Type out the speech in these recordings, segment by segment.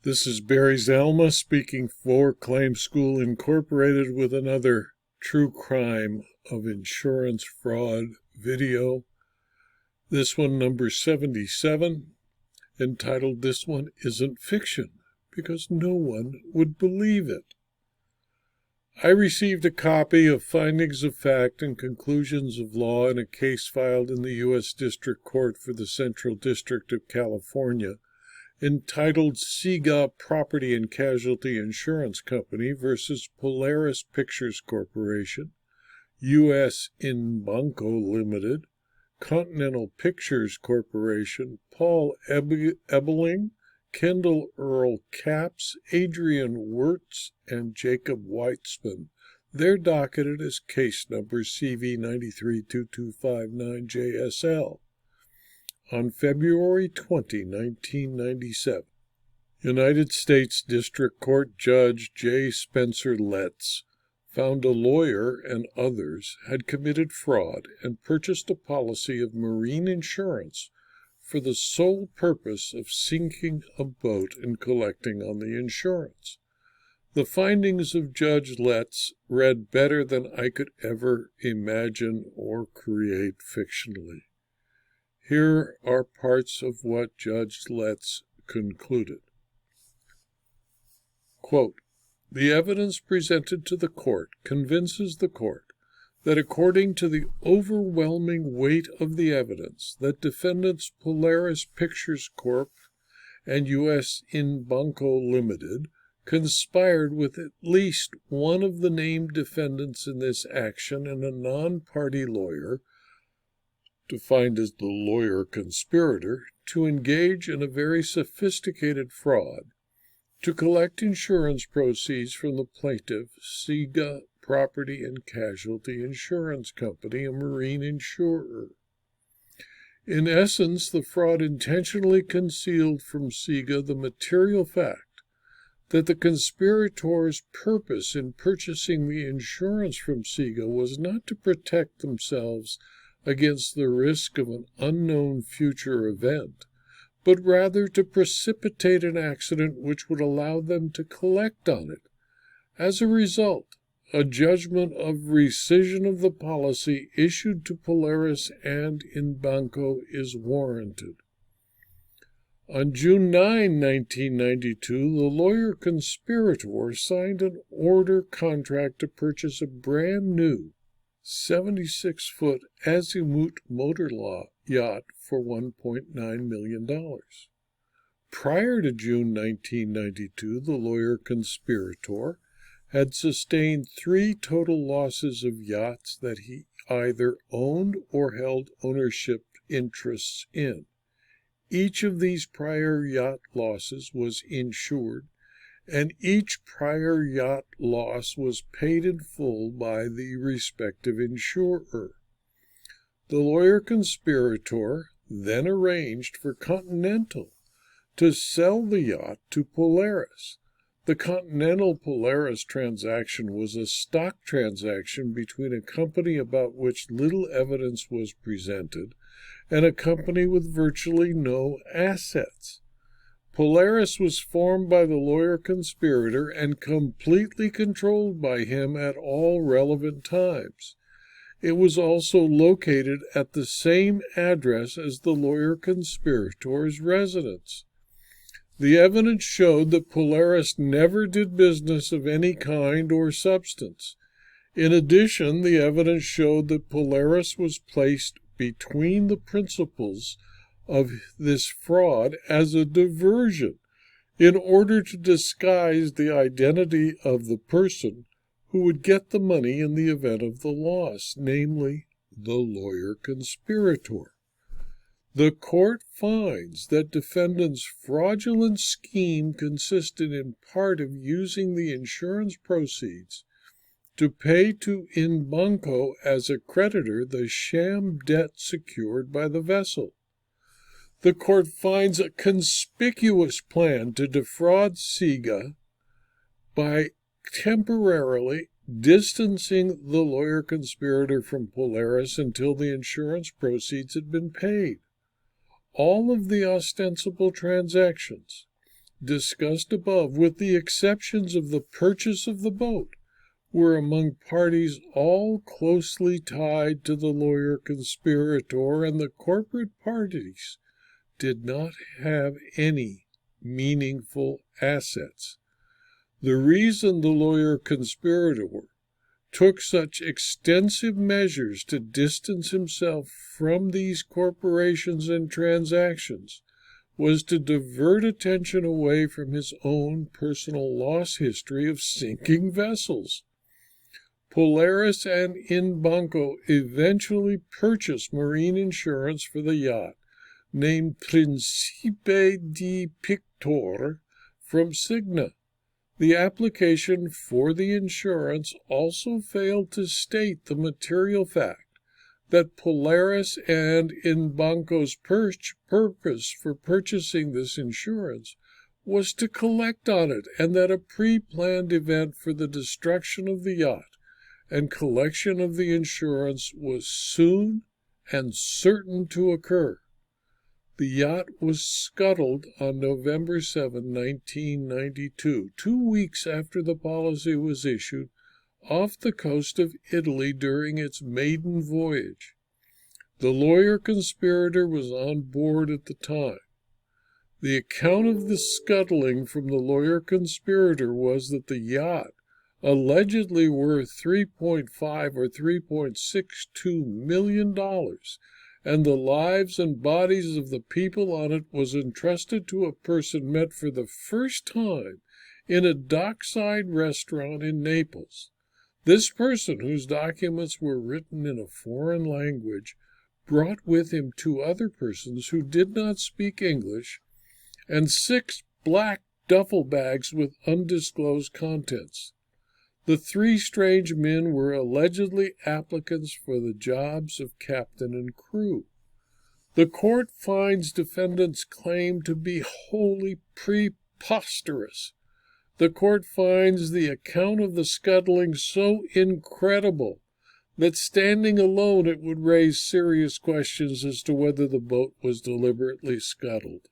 This is Barry Zalma speaking for Claim School Incorporated with another true crime of insurance fraud video. This one, number 77, entitled "This One Isn't Fiction," because no one would believe it. I received a copy of Findings of Fact and Conclusions of Law in a case filed in the U.S. District Court for the Central District of California, entitled Cigna Property and Casualty Insurance Company versus Polaris Pictures Corporation, U.S. Inbanco Ltd, Continental Pictures Corporation, Paul Ebeling, Kendall Earl Capps, Adrian Wirtz, and Jacob Weitzman. They're docketed as case number CV932259JSL. On February 20, 1997, United States District Court Judge J. Spencer Letts found a lawyer and others had committed fraud and purchased a policy of marine insurance for the sole purpose of sinking a boat and collecting on the insurance. The findings of Judge Letts read better than I could ever imagine or create fictionally. Here are parts of what Judge Letts concluded. Quote, "The evidence presented to the court convinces the court that according to the overwhelming weight of the evidence that defendants Polaris Pictures Corp. And U.S. Inbanco Ltd. conspired with at least one of the named defendants in this action and a non-party lawyer, defined as the lawyer conspirator, to engage in a very sophisticated fraud to collect insurance proceeds from the plaintiff, Cigna Property and Casualty Insurance Company, a marine insurer. In essence, the fraud intentionally concealed from Cigna the material fact that the conspirators' purpose in purchasing the insurance from Cigna was not to protect themselves against the risk of an unknown future event, but rather to precipitate an accident which would allow them to collect on it. As a result, a judgment of rescission of the policy issued to Polaris and Inbanco is warranted. On June 9, 1992, the lawyer conspirator signed an order contract to purchase a brand new 76-foot Azimut motor yacht for $1.9 million. Prior to June 1992, the lawyer conspirator had sustained 3 total losses of yachts that he either owned or held ownership interests in. Each of these prior yacht losses was insured, and each prior yacht loss was paid in full by the respective insurer. The lawyer conspirator then arranged for Continental to sell the yacht to Polaris. The Continental Polaris transaction was a stock transaction between a company about which little evidence was presented and a company with virtually no assets. Polaris was formed by the lawyer conspirator and completely controlled by him at all relevant times. It was also located at the same address as the lawyer conspirator's residence. The evidence showed that Polaris never did business of any kind or substance. In addition, the evidence showed that Polaris was placed between the principals of this fraud as a diversion in order to disguise the identity of the person who would get the money in the event of the loss, namely the lawyer conspirator. The court finds that defendants' fraudulent scheme consisted in part of using the insurance proceeds to pay to Inbanco as a creditor the sham debt secured by the vessel. The court finds a conspicuous plan to defraud Cigna by temporarily distancing the lawyer conspirator from Polaris until the insurance proceeds had been paid. All of the ostensible transactions discussed above, with the exceptions of the purchase of the boat, were among parties all closely tied to the lawyer conspirator, and the corporate parties did not have any meaningful assets. The reason the lawyer conspirator took such extensive measures to distance himself from these corporations and transactions was to divert attention away from his own personal loss history of sinking vessels. Polaris and Inbanco eventually purchased marine insurance for the yacht, named Principe di Pictor, from Cigna. The application for the insurance also failed to state the material fact that Polaris and Inbanco's purpose for purchasing this insurance was to collect on it, and that a pre-planned event for the destruction of the yacht and collection of the insurance was soon and certain to occur. The yacht was scuttled on November 7, 1992, 2 weeks after the policy was issued, off the coast of Italy during its maiden voyage. The lawyer conspirator was on board at the time. The account of the scuttling from the lawyer conspirator was that the yacht, allegedly worth $3.5 or $3.62 million, and the lives and bodies of the people on it, was entrusted to a person met for the first time in a dockside restaurant in Naples. This person, whose documents were written in a foreign language, brought with him 2 other persons who did not speak English, and 6 black duffel bags with undisclosed contents. The 3 strange men were allegedly applicants for the jobs of captain and crew. The court finds defendants' claim to be wholly preposterous. The court finds the account of the scuttling so incredible that standing alone it would raise serious questions as to whether the boat was deliberately scuttled.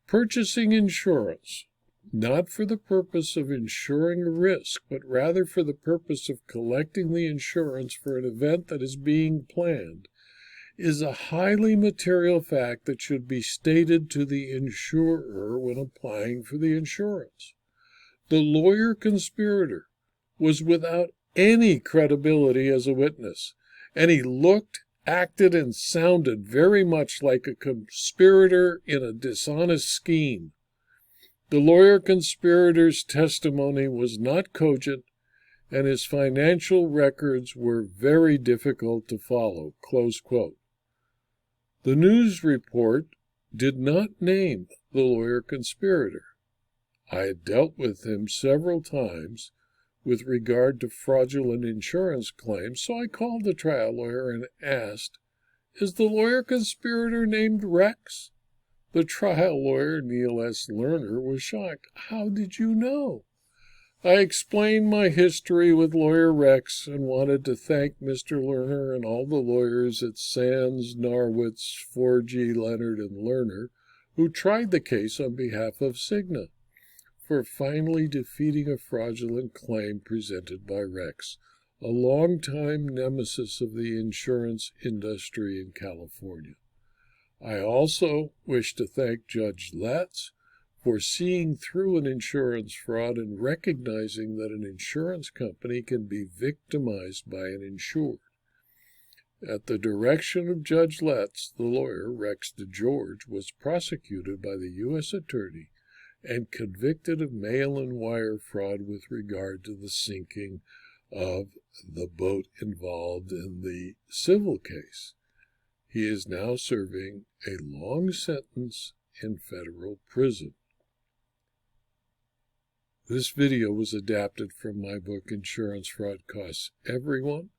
Purchasing insurance, not for the purpose of insuring a risk, but rather for the purpose of collecting the insurance for an event that is being planned, is a highly material fact that should be stated to the insurer when applying for the insurance. The lawyer conspirator was without any credibility as a witness, and he looked, acted, and sounded very much like a conspirator in a dishonest scheme. The lawyer conspirator's testimony was not cogent, and his financial records were very difficult to follow." Close quote. The news report did not name the lawyer conspirator. I had dealt with him several times with regard to fraudulent insurance claims, so I called the trial lawyer and asked, "Is the lawyer conspirator named Rex?" The trial lawyer, Neil S. Lerner, was shocked. "How did you know?" I explained my history with lawyer Rex and wanted to thank Mr. Lerner and all the lawyers at Sands, Norwitz, 4G, Leonard, and Lerner, who tried the case on behalf of Cigna, for finally defeating a fraudulent claim presented by Rex, a longtime nemesis of the insurance industry in California. I also wish to thank Judge Letts for seeing through an insurance fraud and recognizing that an insurance company can be victimized by an insured. At the direction of Judge Letts, the lawyer, Rex DeGeorge, was prosecuted by the U.S. Attorney and convicted of mail-and-wire fraud with regard to the sinking of the boat involved in the civil case. He is now serving a long sentence in federal prison. This video was adapted from my book, Insurance Fraud Costs Everyone,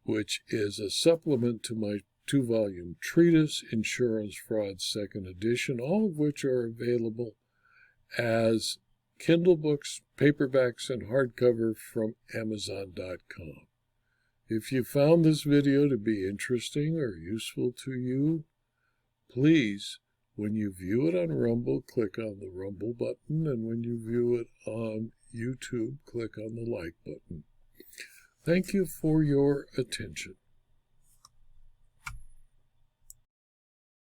which is a supplement to my 2-volume treatise, Insurance Fraud 2nd Edition, all of which are available as Kindle books, paperbacks, and hardcover from Amazon.com. If you found this video to be interesting or useful to you, please When you view it on Rumble, click on the Rumble button, and when you view it on YouTube, click on the like button. Thank you for your attention.